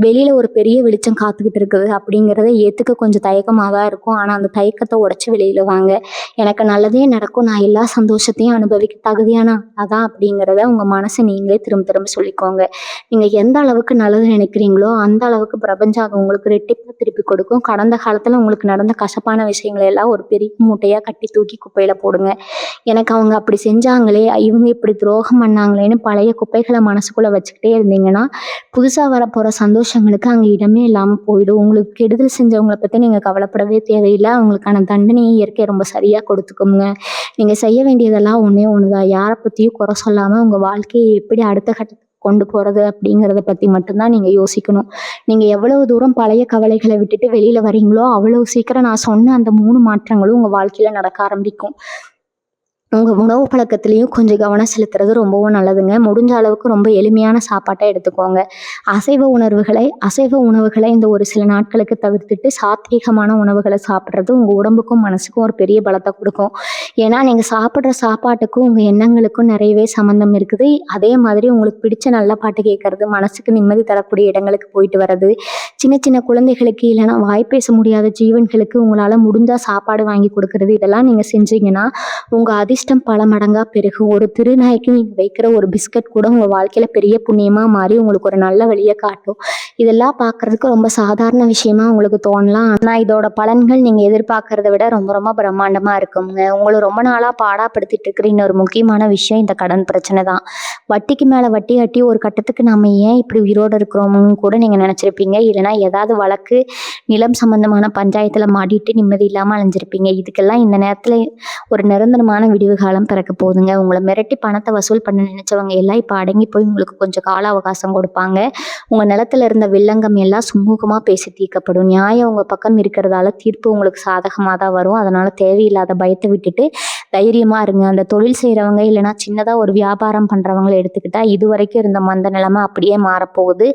வெளியில் ஒரு பெரிய வெளிச்சம் காத்துக்கிட்டு இருக்குது அப்படிங்கிறத ஏற்றுக்க கொஞ்சம் தயக்கமாக தான் இருக்கும். ஆனால் அந்த தயக்கத்தை உடச்சி வெளியில் வாங்க. எனக்கு நல்லதே நடக்கும், நான் எல்லா சந்தோஷத்தையும் அனுபவிக்க தகுதியான அதான் அப்படிங்கிறத உங்கள் மனசை நீங்களே திரும்ப திரும்ப சொல்லிக்கோங்க. நீங்கள் எந்த அளவுக்கு நல்லது நினைக்கிறீங்களோ அந்த அளவுக்கு பிரபஞ்சம் அது உங்களுக்கு ரெட்டிப்பாக திருப்பி கொடுக்கும். கடந்த காலத்தில் உங்களுக்கு நடந்த கசப்பான விஷயங்களை எல்லாம் ஒரு பெரிய மூட்டையாக கட்டி தூக்கி குப்பையில் போடுங்க. எனக்கு அவங்க அப்படி செஞ்சாங்களே, இவங்க இப்படி துரோகம் பண்ணாங்களேன்னு பழைய குப்பைகளை மனசுக்குள்ளே வச்சுக்கிட்டே இருந்தீங்கன்னா புதுசாக வரப்போகிற சந்தோஷங்களுக்கு அங்கே இடமே இல்லாமல் போயிடும். உங்களுக்கு கெடுதல் செஞ்சவங்களை பற்றி நீங்கள் கவலைப்படவே தேவையில்லை. அவங்களுக்கான தண்டனையை இயற்கை ரொம்ப சரியாக கொடுத்துக்கோங்க. நீங்கள் செய்ய வேண்டியதெல்லாம் ஒன்றே ஒன்று தான். யாரை பற்றியும் குறை சொல்லாமல் உங்கள் வாழ்க்கையை எப்படி அடுத்த கட்டத்துக்கு கொண்டு போகிறது அப்படிங்கிறத பற்றி மட்டும்தான் நீங்கள் யோசிக்கணும். நீங்கள் எவ்வளவு தூரம் பழைய கவலைகளை விட்டுட்டு வெளியில் வரீங்களோ அவ்வளோ சீக்கிரம் நான் சொன்ன அந்த 3 மாற்றங்களும் உங்கள் வாழ்க்கையில் நடக்க ஆரம்பிக்கும். உங்கள் உணவு பழக்கத்துலேயும் கொஞ்சம் கவனம் செலுத்துறது ரொம்பவும் நல்லதுங்க. முடிஞ்ச அளவுக்கு ரொம்ப எளிமையான சாப்பாட்டை எடுத்துக்கோங்க. அசைவ உணவுகளை இந்த ஒரு சில நாட்களுக்கு தவிர்த்துட்டு சாத்வீகமான உணவுகளை சாப்பிட்றது உங்கள் உடம்புக்கும் மனசுக்கும் ஒரு பெரிய பலத்தை கொடுக்கும். ஏன்னா நீங்கள் சாப்பிட்ற சாப்பாட்டுக்கும் உங்கள் எண்ணங்களுக்கும் நிறையவே சம்மந்தம் இருக்குது. அதே மாதிரி உங்களுக்கு பிடிச்ச நல்ல பாட்டு கேட்கறது, மனசுக்கு நிம்மதி தரக்கூடிய இடங்களுக்கு போயிட்டு வர்றது, சின்ன சின்ன குழந்தைகளுக்கு இல்லைன்னா வாய் பேச முடியாத ஜீவன்களுக்கு உங்களால் முடிஞ்சால் சாப்பாடு வாங்கி கொடுக்கறது, இதெல்லாம் நீங்கள் செஞ்சீங்கன்னா உங்கள் அதிர்ஷ்டம் பல மடங்காக பெருகும். ஒரு திருநாய்க்கு நீங்கள் வைக்கிற ஒரு பிஸ்கட் கூட உங்கள் வாழ்க்கையில் பெரிய புண்ணியமாக மாறி உங்களுக்கு ஒரு நல்ல வழியை காட்டும். இதெல்லாம் பார்க்குறதுக்கு ரொம்ப சாதாரண விஷயமா உங்களுக்கு தோணலாம். ஆனால் இதோட பலன்கள் நீங்கள் எதிர்பார்க்கறத விட ரொம்ப ரொம்ப பிரம்மாண்டமாக இருக்குங்க. உங்களை ரொம்ப நாளாக பாடாப்படுத்திட்டு இருக்கிற இன்னொரு முக்கியமான விஷயம் இந்த கடன் பிரச்சனை தான். வட்டிக்கு மேலே வட்டி கட்டி ஒரு கட்டத்துக்கு நம்ம ஏன் இப்படி உயிரோடு இருக்கிறோம்னு கூட நீங்கள் நினச்சிருப்பீங்க. இல்லைனா ஏதாவது வழக்கு, நிலம் சம்பந்தமான பஞ்சாயத்தில் மாட்டிட்டு நிம்மதி இல்லாமல் அலைஞ்சிருப்பீங்க. இதுக்கெல்லாம் இந்த நேரத்தில் ஒரு நிரந்தரமான விடிவு காலம் பிறக்க போகுதுங்க. உங்களை மிரட்டி பணத்தை வசூல் பண்ண நினைச்சவங்க எல்லாம் இப்போ அடங்கி போய் உங்களுக்கு கொஞ்சம் கால அவகாசம் கொடுப்பாங்க. உங்கள் நிலத்துல இருந்த வில்லங்கம் எல்லாம் சுமூகமாக பேசி தீர்க்கப்படும். நியாயம் உங்கள் பக்கம் இருக்கிறதால தீர்ப்பு உங்களுக்கு சாதகமாக தான் வரும். அதனால் தேவையில்லாத பயத்தை விட்டுட்டு தைரியமாக இருங்க. அந்த தொழில் செய்கிறவங்க இல்லைனா சின்னதாக ஒரு வியாபாரம் பண்ணுறவங்களை எடுத்துக்கிட்டால் இதுவரைக்கும் இருந்த மந்த நிலைமை அப்படியே மாறப்போகுது.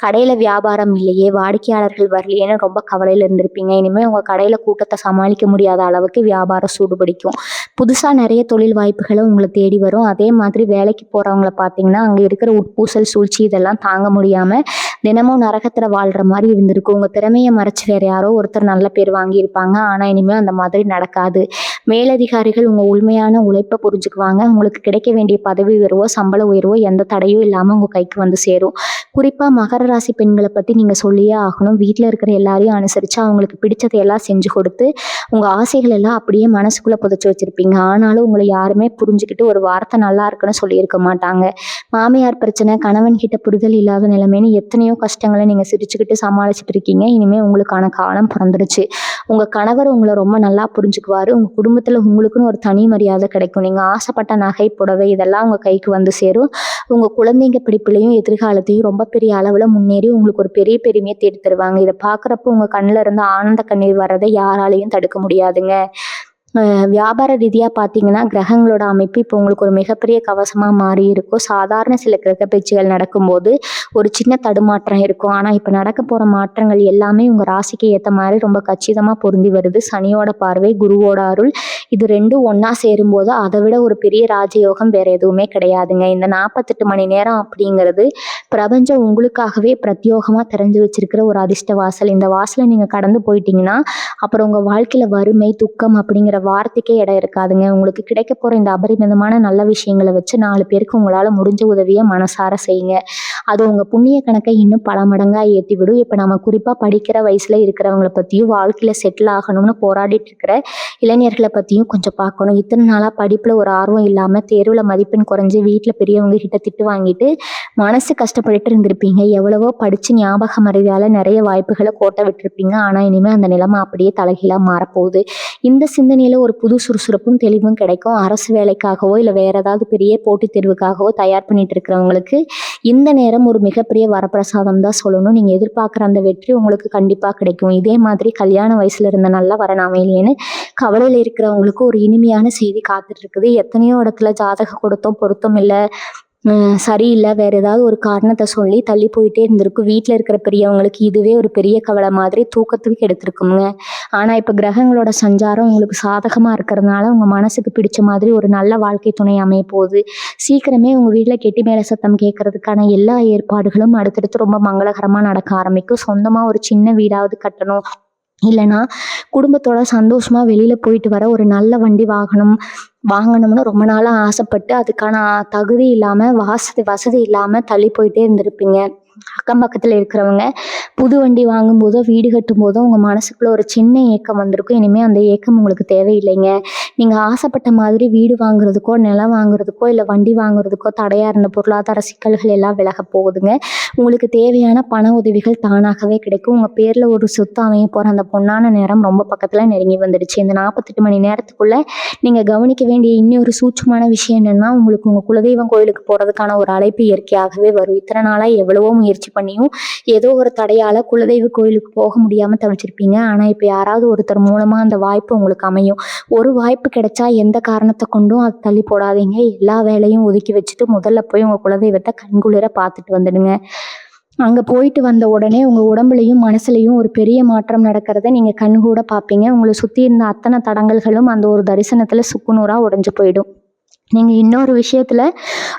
கடையில் வியாபாரம் இல்லையே, வாடிக்கையாளர்கள் வரலையேன்னு ரொம்ப கவலையில் இருந்திருப்பீங்க. இனிமேல் உங்கள் கடையில் கூட்டத்தை சமாளிக்க முடியாத அளவுக்கு வியாபாரம் சூடுபிடிக்கும். புதுசாக நிறைய தொழில் வாய்ப்புகளை உங்களை தேடி வரும். அதே மாதிரி வேலைக்கு போகிறவங்கள பார்த்தீங்கன்னா அங்கே இருக்கிற உட்பூசல், சூழ்ச்சி இதெல்லாம் தாங்க முடியாமல் தினமும் நரகத்தில் வாழ்கிற மாதிரி இருந்திருக்கும். உங்கள் திறமையை மறைச்சி வேறு யாரோ ஒருத்தர் நல்ல பேர் வாங்கியிருப்பாங்க. ஆனால் இனிமேல் அந்த மாதிரி நடக்காது. மேலதிகாரிகள் உங்கள் உண்மையான உழைப்பை புரிஞ்சுக்குவாங்க. உங்களுக்கு கிடைக்க வேண்டிய பதவி உயர்வோ சம்பள உயர்வோ எந்த தடையும் இல்லாமல் உங்கள் கைக்கு வந்து சேரும். குறிப்பாக மகர ராசி பெண்களை பற்றி நீங்கள் சொல்லியே ஆகணும். வீட்டில் இருக்கிற எல்லாரையும் அனுசரித்து அவங்களுக்கு பிடிச்சதையெல்லாம் செஞ்சு கொடுத்து உங்கள் ஆசைகள் எல்லாம் அப்படியே மனசுக்குள்ளே புதைச்சி வச்சுருப்பீங்க. ஆனாலும் உங்களை யாருமே புரிஞ்சுக்கிட்டு ஒரு வார்த்தை நல்லா இருக்குன்னு சொல்லியிருக்க மாட்டாங்க. மாமியார் பிரச்சனை, கணவன் கிட்ட புரிதல் இல்லாத நிலைமைன்னு எத்தனையோ கஷ்டங்களை நீங்கள் சிரிச்சுக்கிட்டு சமாளிச்சுட்டு இருக்கீங்க. இனிமேல் உங்களுக்கான காலம் பிறந்துருச்சு. உங்கள் கணவர் உங்களை ரொம்ப நல்லா புரிஞ்சுக்குவார். உங்கள் குடும்பத்தில் உங்களுக்குன்னு ஒரு தனி மரியாதை கிடைக்கும். நீங்கள் ஆசைப்பட்ட நகை, புடவை இதெல்லாம் உங்கள் கைக்கு வந்து சேரும். உங்கள் குழந்தைங்க படிப்புலையும் எதிர்காலத்தையும் ரொம்ப பெரிய அளவில் முன்னேறி உங்களுக்கு ஒரு பெரிய பெருமையை தேடி தருவாங்க. இதை பார்க்குறப்ப உங்கள் கண்ணில் இருந்து ஆனந்த கண்ணீர் வர்றதை யாராலையும் தடுக்க முடியாதுங்க. வியாபார ரீதியாக பார்த்தீங்கன்னா கிரகங்களோட அமைப்பு இப்போ உங்களுக்கு ஒரு மிகப்பெரிய கவசமாக மாறி இருக்கும். சாதாரண சில கிரக பேச்சுகள் நடக்கும்போது ஒரு சின்ன தடுமாற்றம் இருக்கும். ஆனால் இப்போ நடக்க போகிற மாற்றங்கள் எல்லாமே உங்கள் ராசிக்கு ஏற்ற மாதிரி ரொம்ப கச்சிதமாக பொருந்தி வருது. சனியோட பார்வை, குருவோட அருள், இது ரெண்டும் ஒன்றா சேரும்போது அதை விட ஒரு பெரிய ராஜயோகம் வேறு எதுவுமே கிடையாதுங்க. இந்த 48 மணி நேரம் அப்படிங்கிறது பிரபஞ்சம் உங்களுக்காகவே பிரத்யோகமாக தெரிஞ்சு வச்சிருக்கிற ஒரு அதிர்ஷ்ட வாசல். இந்த வாசலை நீங்கள் கடந்து போயிட்டீங்கன்னா அப்புறம் உங்கள் வாழ்க்கையில் வறுமை, துக்கம் அப்படிங்கிற வார்த்தைக்கே இடம் இருக்காதுங்க. உங்களுக்கு கிடைக்க போகிற இந்த அபரிமிதமான நல்ல விஷயங்களை வச்சு 4 பேருக்கு உங்களால் முடிஞ்ச உதவியை மனசார செய்யுங்க. அது உங்கள் புண்ணிய கணக்கை இன்னும் பல மடங்காக ஏற்றி விடும். இப்போ நம்ம குறிப்பாக படிக்கிற வயசில் இருக்கிறவங்கள பற்றியும் வாழ்க்கையில் செட்டில் ஆகணும்னு போராடிட்டு இருக்கிற இளைஞர்களை பற்றியும் கொஞ்சம் பார்க்கணும். இத்தனை நாளாக படிப்பில் ஒரு ஆர்வம் இல்லாமல் தேர்வில் மதிப்பெண் குறைஞ்சி வீட்டில் பெரியவங்க கிட்ட திட்டு வாங்கிட்டு மனசு கஷ்டப்பட்டுட்டு இருந்திருப்பீங்க. எவ்வளவோ படித்து ஞாபக மறதியால் நிறைய வாய்ப்புகளை கோட்டை விட்டுருப்பீங்க. ஆனால் இனிமேல் அந்த நிலைமை அப்படியே தலைகீழாக மாறப்போகுது. இந்த சிந்தனையில் ஒரு புது சுறுசுறுப்பும் தெளிவும் கிடைக்கும். அரசு வேலைக்காகவோ இல்லை வேறு ஏதாவது பெரிய போட்டித் தேர்வுக்காகவோ தயார் பண்ணிட்டு இருக்கிறவங்களுக்கு இந்த நேரம் ஒரு மிகப்பெரிய வரப்பிரசாதம் தான் சொல்லணும். நீங்கள் எதிர்பார்க்குற அந்த வெற்றி உங்களுக்கு கண்டிப்பாக கிடைக்கும். இதே மாதிரி கல்யாண வயசில் இருந்த நல்ல வரன் அமையலேன்னு கவலையில் இருக்கிறவங்களுக்கு ஒரு இனிமையான செய்தி காத்துட்டு இருக்குது. எத்தனையோ இடத்துல ஜாதகம் கொடுத்தோம், பொருத்தம் இல்லை, சரியில்லை, வேறு ஏதாவது ஒரு காரணத்தை சொல்லி தள்ளி போயிட்டே இருந்திருக்கும். வீட்டில் இருக்கிற பெரியவங்களுக்கு இதுவே ஒரு பெரிய கவலை மாதிரி தூக்கத்துக்கு எடுத்திருக்குங்க. ஆனால் இப்போ கிரகங்களோட சஞ்சாரம் உங்களுக்கு சாதகமாக இருக்கிறதுனால உங்கள் மனசுக்கு பிடிச்ச மாதிரி ஒரு நல்ல வாழ்க்கை துணை அமைய போகுது. சீக்கிரமே உங்கள் வீட்டில் கெட்டி மேல சத்தம் கேட்கறதுக்கான எல்லா ஏற்பாடுகளும் அடுத்தடுத்து ரொம்ப மங்களகரமாக நடக்க ஆரம்பிக்கும். சொந்தமாக ஒரு சின்ன வீடாவது கட்டணும், இல்லைன்னா குடும்பத்தோட சந்தோஷமாக வெளியில் போயிட்டு வர ஒரு நல்ல வண்டி வாங்கணும்னு ரொம்ப நாளாக ஆசைப்பட்டு அதுக்கான தகுதி இல்லாமல் வசதி இல்லாமல் தள்ளி போயிட்டே இருந்திருப்பீங்க. அக்கம் பக்கத்தில் இருக்கிறவங்க புது வண்டி வாங்கும்போதோ வீடு கட்டும் போதோ உங்கள் மனசுக்குள்ள ஒரு சின்ன ஏக்கம் வந்திருக்கும். இனிமேல் அந்த ஏக்கம் உங்களுக்கு தேவையில்லைங்க. நீங்கள் ஆசைப்பட்ட மாதிரி வீடு வாங்குறதுக்கோ நிலம் வாங்குறதுக்கோ இல்லை வண்டி வாங்குறதுக்கோ தடையாக இருந்த பொருளாதார சிக்கல்கள் எல்லாம் விலக போகுதுங்க. உங்களுக்கு தேவையான பண உதவிகள் தானாகவே கிடைக்கும். உங்கள் பேரில் ஒரு சொத்து அமைய போகிற அந்த பொன்னான நேரம் ரொம்ப பக்கத்தில் நெருங்கி வந்துடுச்சு. இந்த 48 மணி நேரத்துக்குள்ளே நீங்கள் கவனிக்க வேண்டிய இன்னொரு சூட்சமான விஷயம் என்னென்னா, உங்களுக்கு உங்கள் குலதெய்வம் கோயிலுக்கு போகிறதுக்கான ஒரு அழைப்பு இயற்கையாகவே வரும். இத்தனை நாளாக எவ்வளவோ முயற்சி பண்ணியும் ஏதோ ஒரு தடையால் குலதெய்வ கோயிலுக்கு போக முடியாமல் தவிச்சிருப்பீங்க. ஆனால் இப்போ யாராவது ஒருத்தர் மூலமாக அந்த வாய்ப்பு உங்களுக்கு அமையும். ஒரு வாய்ப்பு கிடைச்சா எந்த காரணத்தை கொண்டும் அது தள்ளி போடாதீங்க. எல்லா வேலையும் ஒதுக்கி வச்சுட்டு முதல்ல போய் உங்கள் குலதெய்வத்தை கண்குளிர பார்த்துட்டு வந்துடுங்க. அங்கே போயிட்டு வந்த உடனே உங்கள் உடம்புலையும் மனசுலையும் ஒரு பெரிய மாற்றம் நடக்கிறத நீங்கள் கண்கூட பார்ப்பீங்க. உங்களை சுற்றி இருந்த அத்தனை தடங்கல்களும் அந்த ஒரு தரிசனத்தில் சுக்குநூறாக உடைஞ்சு போயிடும். நீங்கள் இன்னொரு விஷயத்தில்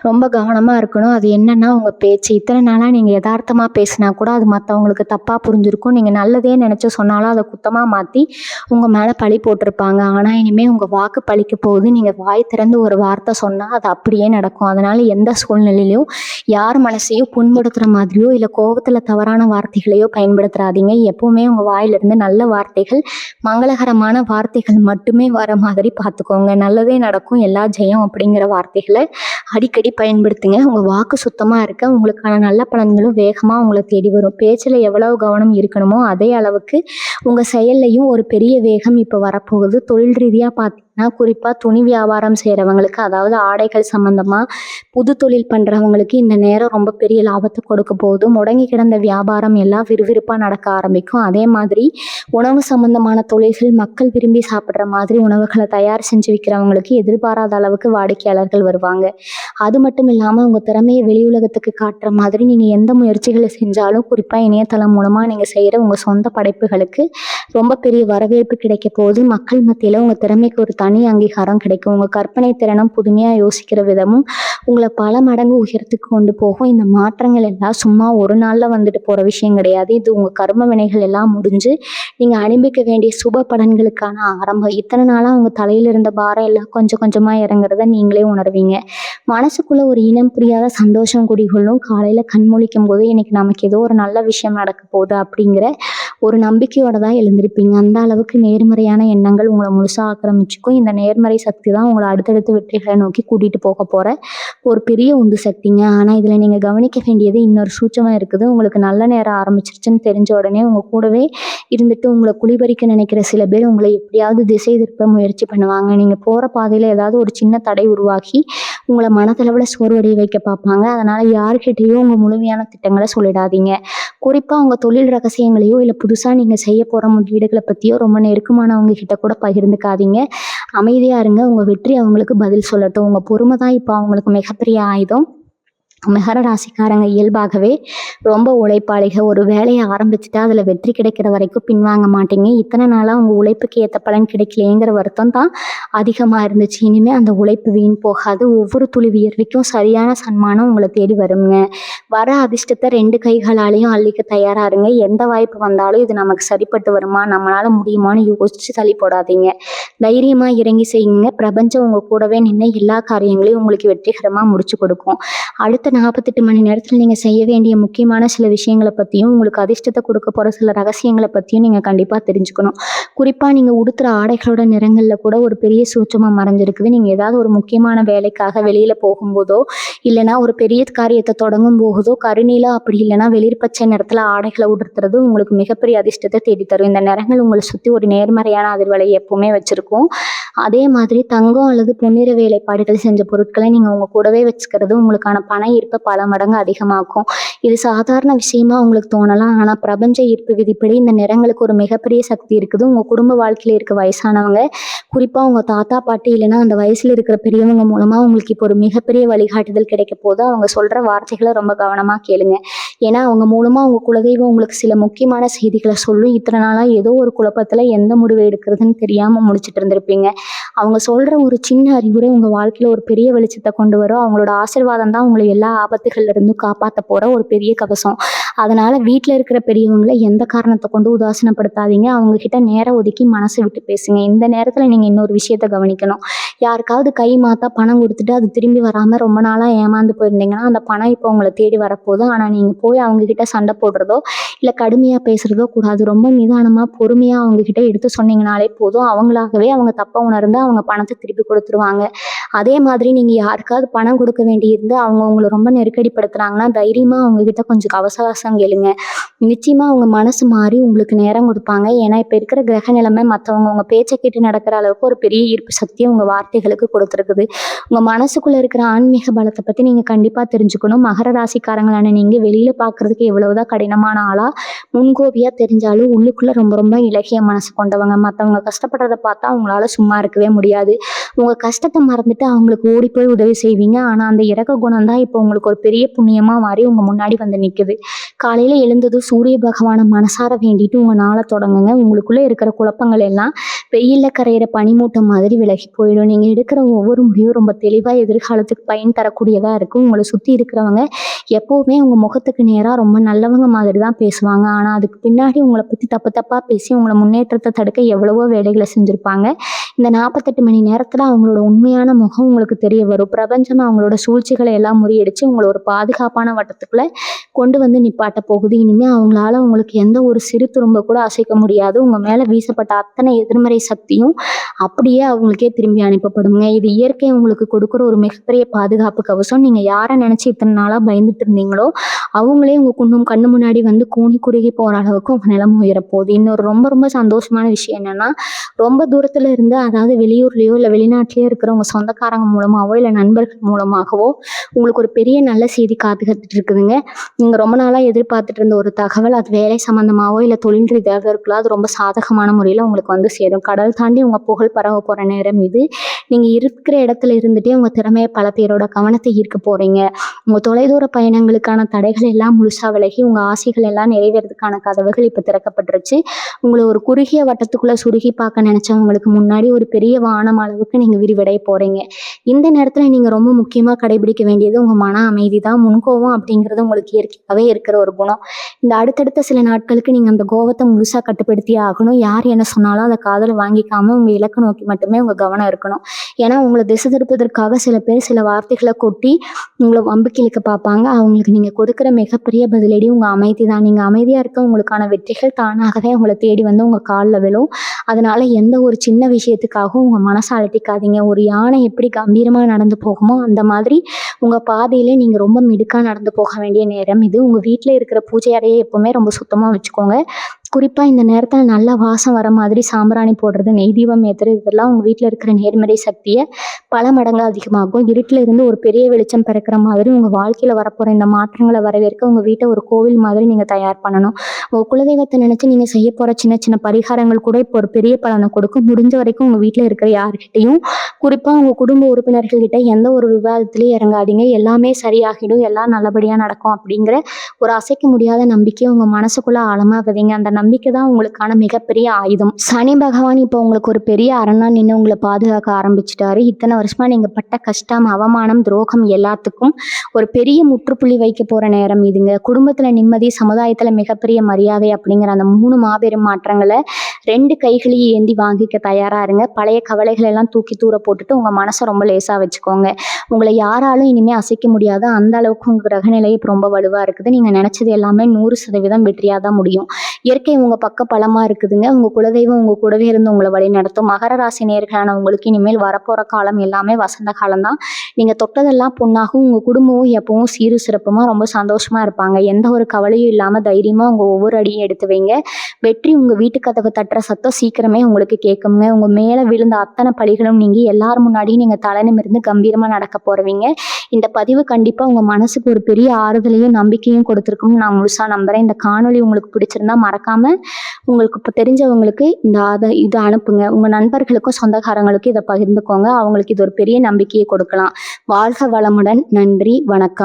ரொம்ப கவனமாக இருக்கணும். அது என்னென்னா உங்கள் பேச்சு. இத்தனை நாளாக நீங்கள் யதார்த்தமாக பேசினா கூட அது மற்றவங்களுக்கு தப்பாக புரிஞ்சிருக்கும். நீங்கள் நல்லதே நினச்சி சொன்னாலும் அதை குத்தமாக மாற்றி உங்கள் மேலே பழி போட்டிருப்பாங்க. ஆனால் இனிமேல் உங்கள் வாக்கு பழிக்க போகுது. நீங்கள் வாய் திறந்து ஒரு வார்த்தை சொன்னால் அது அப்படியே நடக்கும். அதனால் எந்த சூழ்நிலையிலையும் யார் மனசையும் புண்படுத்துகிற மாதிரியோ இல்லை கோபத்தில் தவறான வார்த்தைகளையோ பயன்படுத்துகிறாதீங்க. எப்போவுமே உங்கள் வாயிலிருந்து நல்ல வார்த்தைகள், மங்களகரமான வார்த்தைகள் மட்டுமே வர மாதிரி பார்த்துக்கோங்க. நல்லதே நடக்கும், எல்லா ஜெயம் அப்படிங்கிற வார்த்தைகளை அடிக்கடி பயன்படுத்துங்க. உங்கள் வாக்கு சுத்தமாக இருக்க உங்களுக்கான நல்ல பலன்களும் வேகமாக உங்களை தேடி வரும். பேச்சில் எவ்வளவு கவனம் இருக்கணுமோ அதே அளவுக்கு உங்கள் செயல்லையும் ஒரு பெரிய வேகம் இப்போ வரப்போகுது. தொழில் ரீதியாக பார்த்தீங்கன்னா குறிப்பாக துணி வியாபாரம் செய்கிறவங்களுக்கு, அதாவது ஆடைகள் சம்மந்தமாக புது தொழில் பண்ணுறவங்களுக்கு இந்த நேரம் ரொம்ப பெரிய லாபத்தை கொடுக்க போகுது. முடங்கி கிடந்த வியாபாரம் எல்லாம் விறுவிறுப்பாக நடக்க ஆரம்பிக்கும். அதே மாதிரி உணவு சம்மந்தமான தொழில்கள், மக்கள் விரும்பி சாப்பிட்ற மாதிரி உணவுகளை தயார் செஞ்சு விற்கிறவங்களுக்கு எதிர்பாராத அளவுக்கு வாடிக்கையாளர்கள் வருவாங்க. அது மட்டும் இல்லாமல் உங்கள் திறமையை வெளி உலகத்துக்கு காட்டுற மாதிரி நீங்கள் எந்த முயற்சிகளை செஞ்சாலும், குறிப்பாக இணையதளம் மூலமாக நீங்கள் செய்கிற உங்கள் சொந்த படைப்புகளுக்கு ரொம்ப பெரிய வரவேற்பு கிடைக்க போகுது. மக்கள் மத்தியில் உங்கள் திறமைக்கு ஒரு தனி அங்கீகாரம் கிடைக்கும். உங்கள் கற்பனை திறனும் புதுமையாக யோசிக்கிற விதமும் உங்களை பல மடங்கு உயரத்துக்கு கொண்டு போகும். இந்த மாற்றங்கள் எல்லாம் சும்மா ஒரு நாளில் வந்துட்டு போகிற விஷயம் கிடையாது. இது உங்கள் கர்ம வினைகள் எல்லாம் முடிஞ்சு நீங்கள் அனுபவிக்க வேண்டிய சுப பலன்களுக்கான ஆரம்பம். இத்தனை நாளாக உங்கள் தலையில் இருந்த பாரம் எல்லாம் கொஞ்சம் கொஞ்சமாக இறங்குறத நீங்களே உணர்வீங்க. மனசுக்குள்ளே ஒரு இனம் புரியாத சந்தோஷம் குடிகொள்ளும். காலையில் கண் முழிக்கும் போது இன்னைக்கு நமக்கு ஏதோ ஒரு நல்ல விஷயம் நடக்க போகுது அப்படிங்கிற ஒரு நம்பிக்கையோட தான் எழுந்திருப்பீங்க. அந்த அளவுக்கு நேர்மறையான எண்ணங்கள் உங்களை முழுசாக ஆக்கிரமிச்சுக்கும். இந்த நேர்மறை சக்தி தான் உங்களை அடுத்தடுத்து வெற்றிகளை நோக்கி கூட்டிகிட்டு போக போகிற ஒரு பெரிய உந்து சக்திங்க. ஆனால் இதில் நீங்கள் கவனிக்க வேண்டியது இன்னொரு சூட்சமாக இருக்குது. உங்களுக்கு நல்ல நேரம் ஆரம்பிச்சிருச்சுன்னு தெரிஞ்ச உடனே உங்கள் கூடவே இருந்துட்டு உங்களை குளிபறிக்க நினைக்கிற சில பேர் உங்களை எப்படியாவது திசை திருப்ப முயற்சி பண்ணுவாங்க. நீங்கள் போகிற பாதையில் ஏதாவது ஒரு சின்ன தடை உருவாக்கி உங்களை மனதளவில் சோர்வடைய வைக்க பார்ப்பாங்க. அதனால் யார்கிட்டையும் உங்கள் முழுமையான திட்டங்களை சொல்லிடாதீங்க. குறிப்பாக உங்கள் தொழில் ரகசியங்களையோ இல்லை புதுசாக நீங்கள் செய்ய போகிற முதலீடுகளை பற்றியோ ரொம்ப நெருக்கமானவங்க கிட்ட கூட பகிர்ந்துக்காதீங்க. அமைதியாக இருங்க. உங்கள் வெற்றி அவங்களுக்கு பதில் சொல்லட்டும். உங்கள் பொறுமை தான் இப்போ அவங்களுக்கு மிகப்பெரிய ஆயுதம். மகர ராசிக்காரங்க இயல்பாகவே ரொம்ப உழைப்பாளிக. ஒரு வேலையை ஆரம்பிச்சுட்டா அதில் வெற்றி கிடைக்கிற வரைக்கும் பின்வாங்க மாட்டீங்க. இத்தனை நாளாக உங்கள் உழைப்புக்கு ஏற்ற பலன் கிடைக்கலையேங்கிற வருத்தம் தான் அதிகமாக இருந்துச்சு. இனிமேல் அந்த உழைப்பு வீண் போகாது. ஒவ்வொரு துளி வியர்வைக்கும் சரியான சன்மானம் உங்களை தேடி வருங்க. வர அதிர்ஷ்டத்தை 2 கைகளாலையும் அள்ளிக்க தயாராக இருங்க. எந்த வாய்ப்பு வந்தாலும் இது நமக்கு சரிப்பட்டு வருமா, நம்மளால் முடியுமான்னு யோசிச்சு தள்ளி போடாதீங்க. தைரியமாக இறங்கி செய்யுங்க. பிரபஞ்சம் உங்கள் கூடவே நின்று எல்லா காரியங்களையும் உங்களுக்கு வெற்றிகரமாக முடிச்சு கொடுக்கும். அடுத்த 48 மணி நேரத்தில் நீங்கள் செய்ய வேண்டிய முக்கியமான சில விஷயங்களை பற்றியும், உங்களுக்கு அதிர்ஷ்டத்தை கொடுக்க போகிற சில ரகசியங்களை பற்றியும் நீங்கள் கண்டிப்பாக தெரிஞ்சுக்கணும். குறிப்பாக நீங்கள் உடுத்துகிற ஆடைகளோட நிறங்களில் கூட ஒரு பெரிய சூட்சமாக மறைஞ்சிருக்குது. நீங்கள் ஏதாவது ஒரு முக்கியமான வேலைக்காக வெளியில் போகும்போதோ இல்லைனா ஒரு பெரிய காரியத்தை தொடங்கும் போதோ கருநீலம் அப்படி இல்லைனா வெளிர் பச்சை நிறத்தில் ஆடைகளை உடுத்துறது உங்களுக்கு மிகப்பெரிய அதிர்ஷ்டத்தை தேடித்தரும். இந்த நிறங்கள் உங்களை சுற்றி ஒரு நேர்மறையான அதிர்வலை எப்பவுமே வச்சுருக்கும். அதே மாதிரி தங்கம் அல்லது பொன்னிற வேலைப்பாடுகள் செஞ்ச பொருட்களை நீங்கள் உங்கள் கூடவே வச்சுக்கிறது உங்களுக்கான பண ஈர்ப்பை பல மடங்கு அதிகமாக்கும். இது சாதாரண விஷயமா உங்களுக்கு தோணலாம். ஆனால் பிரபஞ்ச ஈர்ப்பு விதிப்படி இந்த நிறங்களுக்கு ஒரு மிகப்பெரிய சக்தி இருக்குது. உங்கள் குடும்ப வாழ்க்கையில் இருக்க வயசானவங்க, குறிப்பாக உங்கள் தாத்தா பாட்டி இல்லைன்னா அந்த வயசில் இருக்கிற பெரியவங்க மூலமாக உங்களுக்கு இப்போ ஒரு மிகப்பெரிய வழிகாட்டுதல் கிடைக்க போது. அவங்க சொல்கிற வார்த்தைகளை ரொம்ப கவனமாக கேளுங்க. ஏன்னா அவங்க மூலமாக உங்கள் குலதெய்வம் உங்களுக்கு சில முக்கியமான செய்திகளை சொல்லும். இத்தனை நாளாக ஏதோ ஒரு குழப்பத்தில் எந்த முடிவு எடுக்கிறதுன்னு தெரியாமல் முடிச்சுட்டு இருந்திருப்பீங்க. அவங்க சொல்கிற ஒரு சின்ன அறிவுரை உங்கள் வாழ்க்கையில் ஒரு பெரிய வெளிச்சத்தை கொண்டு வரும். அவங்களோட ஆசீர்வாதம் தான் உங்களை எல்லா ஆபத்துகள்ல இருந்தும் காப்பாற்ற போகிற ஒரு பெரிய கவசம். அதனால் வீட்டில் இருக்கிற பெரியவங்களை எந்த காரணத்தை கொண்டு உதாசீனப்படுத்தாதீங்க. அவங்கக்கிட்ட நேரம் ஒதுக்கி மனசை விட்டு பேசுங்க. இந்த நேரத்தில் நீங்கள் இன்னொரு விஷயத்தை கவனிக்கணும். யாருக்காவது கை மாற்றா பணம் கொடுத்துட்டு அது திரும்பி வராமல் ரொம்ப நாளாக ஏமாந்து போயிருந்தீங்கன்னா அந்த பணம் இப்போ உங்களை தேடி வரப்போகுது. ஆனால் நீங்கள் போய் அவங்கக்கிட்ட சண்டை போடுறதோ இல்லை கடுமையாக பேசுகிறதோ கூடாது. ரொம்ப நிதானமாக பொறுமையாக அவங்கக்கிட்ட எடுத்து சொன்னீங்கனாலே போதும். அவங்களாகவே அவங்க தப்பை உணர்ந்து அவங்க பணத்தை திருப்பி கொடுத்துருவாங்க. அதே மாதிரி நீங்கள் யாருக்காவது பணம் கொடுக்க வேண்டியிருந்து அவங்க உங்களை ரொம்ப நெருக்கடிப்படுத்துகிறாங்கன்னா தைரியமாக அவங்கக்கிட்ட கொஞ்சம் அவகாசம் கேளுங்க. நிச்சயமாக அவங்க மனசு மாறி உங்களுக்கு நேரம் கொடுப்பாங்க. ஏன்னா இப்போ இருக்கிற கிரக நிலைமை மற்றவங்க உங்கள் பேச்சை கேட்டு நடக்கிற அளவுக்கு ஒரு பெரிய ஈர்ப்பு சக்தியை உங்கள் வார்த்தைகளுக்கு கொடுத்துருக்குது. உங்கள் மனசுக்குள்ளே இருக்கிற ஆன்மீக பலத்தை பற்றி நீங்கள் கண்டிப்பாக தெரிஞ்சுக்கணும். மகர ராசிக்காரங்களான நீங்கள் வெளியில் பார்க்குறதுக்கு எவ்வளவுதான் கடினமான ஆளாக முன்கோபியாக தெரிஞ்சாலும் உள்ளுக்குள்ளே ரொம்ப ரொம்ப இலகிய மனசு கொண்டவங்க. மற்றவங்க கஷ்டப்படுறதை பார்த்தா அவங்களால சும்மா இருக்கவே முடியாது. உங்கள் கஷ்டத்தை மறந்துட்டு அவங்களுக்கு ஓடி போய் உதவி செய்வீங்க. ஆனால் அந்த இறக்க குணம் தான் இப்போ உங்களுக்கு ஒரு பெரிய புண்ணியமாக மாறி உங்கள் முன்னாடி வந்து நிற்குது. காலையில் எழுந்ததும் சூரிய பகவானை மனசார வேண்டிட்டு உங்கள் நாளை தொடங்குங்க. உங்களுக்குள்ளே இருக்கிற குழப்பங்கள் எல்லாம் வெயிலில் கரையிற பனிமூட்டம் மாதிரி விலகி போயிடும். நீங்கள் எடுக்கிற ஒவ்வொரு முடிவும் ரொம்ப தெளிவாக எதிர்காலத்துக்கு பயன் தரக்கூடியதாக இருக்கும். உங்களை சுற்றி இருக்கிறவங்க எப்போவுமே உங்கள் முகத்துக்கு நேராக ரொம்ப நல்லவங்க மாதிரி தான் பேசுவாங்க. ஆனால் அதுக்கு பின்னாடி உங்களை பற்றி தப்பாக பேசி உங்களை முன்னேற்றத்தை தடுக்க எவ்வளவோ வேலைகளை செஞ்சுருப்பாங்க. இந்த 48 மணி நேரத்தில் அவங்களோட உண்மையான முகம் உங்களுக்கு தெரிய வரும். பிரபஞ்சம் அவங்களோட சூழ்ச்சிகளை எல்லாம் முறியடித்து உங்களை ஒரு பாதுகாப்பான வட்டத்துக்குள்ளே கொண்டு வந்து நிப்பாட்ட போகுது. இனிமேல் அவங்களால உங்களுக்கு எந்த ஒரு சிறு துரும்ப கூட அசைக்க முடியாது. உங்கள் மேலே வீசப்பட்ட அத்தனை எதிர்மறை சக்தியும் அப்படியே அவங்களுக்கே திரும்பி அனுப்பப்படுங்க. இது இயற்கை உங்களுக்கு கொடுக்குற ஒரு மிகப்பெரிய பாதுகாப்பு கவசம். நீங்கள் யாரை நினச்சி இத்தனை நாளாக பயந்துட்டு இருந்தீங்களோ அவங்களே உங்கள் கண்ணு முன்னாடி வந்து கூனி குறுகி போகிற அளவுக்கு உங்கள் நிலைமை உயரப்போகுது. இன்னொரு ரொம்ப ரொம்ப சந்தோஷமான விஷயம் என்னென்னா, ரொம்ப தூரத்தில் இருந்து, அதாவது வெளியூர்லேயோ இல்லை வெளிநாட்டிலேயோ இருக்கிற உங்கள் சொந்தக்காரங்க மூலமாகவோ இல்லை நண்பர்கள் மூலமாகவோ உங்களுக்கு ஒரு பெரிய நல்ல செய்தி காத்துக்கிட்டு இருக்குதுங்க. நீங்கள் ரொம்ப நாளாக எதிர்பார்த்துட்டு இருந்த ஒரு தகவல், அது வேலை சம்மந்தமாகவோ இல்லை தொழில் ரீதியாக இருக்கலாம், அது ரொம்ப சாதகமான முறையில் உங்களுக்கு வந்து சேரும். கடல் தாண்டி உங்கள் புகழ் பரவ போகிற நேரம் இது. நீங்கள் இருக்கிற இடத்துல இருந்துகிட்டே உங்கள் திறமையை பல பேரோட கவனத்தை ஈர்க்க போகிறீங்க. உங்கள் தொலைதூர பயணங்களுக்கான தடைகள் எல்லாம் முழுசாக விலகி உங்கள் ஆசைகள் எல்லாம் நிறைவேறதுக்கான கதவுகள் இப்போ திறக்கப்பட்டுருச்சு. உங்களை ஒரு குறுகிய வட்டத்துக்குள்ளே சுருகி பார்க்க நினச்சவங்களுக்கு முன்னாடி ஒரு பெரிய வானம் அளவுக்கு நீங்கள் விரிவடைய போகிறீங்க. இந்த நேரத்தில் நீங்கள் ரொம்ப முக்கியமாக கடைபிடிக்க வேண்டியது உங்கள் மன அமைதி தான். முன்கோபம் அப்படிங்கிறது உங்களுக்கு இயற்கையாகவே இருக்கிற ஒரு குணம். இந்த அடுத்தடுத்த சில நாட்களுக்கு நீங்கள் அந்த கோபத்தை முழுசாக கட்டுப்படுத்தியே ஆகணும். யார் என்ன சொன்னாலும் அதை காதில் வாங்கிக்காமல் உங்கள் இலக்கை நோக்கி மட்டுமே உங்கள் கவனம் இருக்கணும். ஏன்னா உங்களை திசை திருப்பதற்காக சில பேர் சில வார்த்தைகளை கொட்டி உங்களை வம்புக்கு இழுக்க பார்ப்பாங்க. அவங்களுக்கு நீங்கள் கொடுக்குற மிகப்பெரிய பதிலடி உங்கள் அமைதி தான். நீங்கள் அமைதியாக இருக்க உங்களுக்கான வெற்றிகள் தானாகவே உங்களை தேடி வந்து உங்கள் காலில் விழும். அதனால் எந்த ஒரு சின்ன விஷயத்துக்காகவும் உங்கள் மனசை அலட்டிக்காதீங்க. ஒரு யானை எப்படி கம்பீரமாக நடந்து போகுமோ அந்த மாதிரி உங்கள் பாதையிலே நீங்கள் ரொம்ப மிடுக்காக நடந்து போக வேண்டிய நேரம் இது. உங்கள் வீட்டில் இருக்கிற பூஜை அறையை எப்போவுமே ரொம்ப சுத்தமாக வச்சுக்கோங்க. குறிப்பாக இந்த நேரத்தில் நல்ல வாசம் வர மாதிரி சாம்பிராணி போடுறது, நெய் தீபம் ஏற்றுறது, இதெல்லாம் உங்கள் வீட்டில் இருக்கிற நேர்மறை சக்தியை பல மடங்கு அதிகமாகும். இருட்டில் இருந்து ஒரு பெரிய வெளிச்சம் பிறக்கிற மாதிரி உங்கள் வாழ்க்கையில் வரப்போகிற இந்த மாற்றங்களை வரவேற்க உங்கள் வீட்டை ஒரு கோவில் மாதிரி நீங்கள் தயார் பண்ணணும். உங்கள் குலதெய்வத்தை நினச்சி நீங்கள் செய்ய போகிற சின்ன சின்ன பரிகாரங்கள் கூட இப்போ ஒரு பெரிய பலனை கொடுக்கும். முடிஞ்ச வரைக்கும் உங்கள் வீட்டில் இருக்கிற யார்கிட்டையும், குறிப்பாக உங்கள் குடும்ப உறுப்பினர்கள்கிட்ட எந்த ஒரு விவாதத்துலேயும் இறங்காதீங்க. எல்லாமே சரியாகிடும், எல்லாம் நல்லபடியாக நடக்கும் அப்படிங்கிற ஒரு அசைக்க முடியாத நம்பிக்கையை உங்கள் மனசுக்குள்ளே ஆழமாக விதைங்க. அந்த நம்பிக்கை தான் உங்களுக்கான மிகப்பெரிய ஆயுதம். சனி பகவான் இப்போ உங்களுக்கு ஒரு பெரிய அரணா நின்று உங்களை பாதுகாக்க ஆரம்பிச்சிட்டாரு. இத்தனை வருஷமா நீங்கள் பட்ட கஷ்டம், அவமானம், துரோகம் எல்லாத்துக்கும் ஒரு பெரிய முற்றுப்புள்ளி வைக்க போகிற நேரம் இதுங்க. குடும்பத்தில் நிம்மதி, சமுதாயத்தில் மிகப்பெரிய மரியாதை அப்படிங்கிற அந்த 3 மாபெரும் மாற்றங்களை 2 கைகளையும் ஏந்தி வாங்கிக்க தயாராக இருங்க. பழைய கவலைகள் எல்லாம் தூக்கி தூர போட்டுட்டு உங்கள் மனசை ரொம்ப லேசாக வச்சுக்கோங்க. உங்களை யாராலும் இனிமேல் அசைக்க முடியாது. அந்த அளவுக்கு உங்கள் கிரகநிலை இப்போ ரொம்ப வலுவாக இருக்குது. நீங்கள் நினச்சது எல்லாமே 100% வெற்றியாக தான் முடியும். இயற்கை உங்கள் பக்கம் பலமாக இருக்குதுங்க. உங்கள் குலதெய்வம் உங்கள் கூடவே இருந்து உங்களை வழி நடத்தும். மகர ராசி நேயர்களான உங்களுக்கு இனிமேல் வரப்போகிற காலம் எல்லாமே வசந்த காலம்தான். நீங்கள் தொட்டதெல்லாம் பொண்ணாகும். உங்கள் குடும்பமும் எப்பவும் சீரு சிறப்புமாக ரொம்ப சந்தோஷமாக இருப்பாங்க. எந்த ஒரு கவலையும் இல்லாமல் தைரியமாக உங்கள் ஒவ்வொரு அடியும் எடுத்து வைங்க. வெற்றி உங்கள் வீட்டு கதவை தட்டுற சத்தம் சீக்கிரமே உங்களுக்கு கேட்குங்க. உங்கள் மேலே விழுந்த அத்தனை பழிகளும் நீங்கி எல்லாரும் முன்னாடியும் நீங்கள் தலை நிமிர்ந்து கம்பீரமாக நடக்க போகிறவங்க. இந்த பதிவு கண்டிப்பாக உங்கள் மனசுக்கு ஒரு பெரிய ஆறுதலையும் நம்பிக்கையும் கொடுத்துருக்கும்னு நான் முழுசாக நம்புகிறேன். இந்த காணொலி உங்களுக்கு பிடிச்சிருந்தா மறக்காமல் உங்களுக்கு இப்போ தெரிஞ்சவங்களுக்கு இதை அனுப்புங்க. உங்கள் நண்பர்களுக்கும் சொந்தக்காரங்களுக்கும் இதை பகிர்ந்துக்கோங்க. அவங்களுக்கு இது ஒரு பெரிய நம்பிக்கையை கொடுக்கலாம். வாழ்க வளமுடன். நன்றி, வணக்கம்.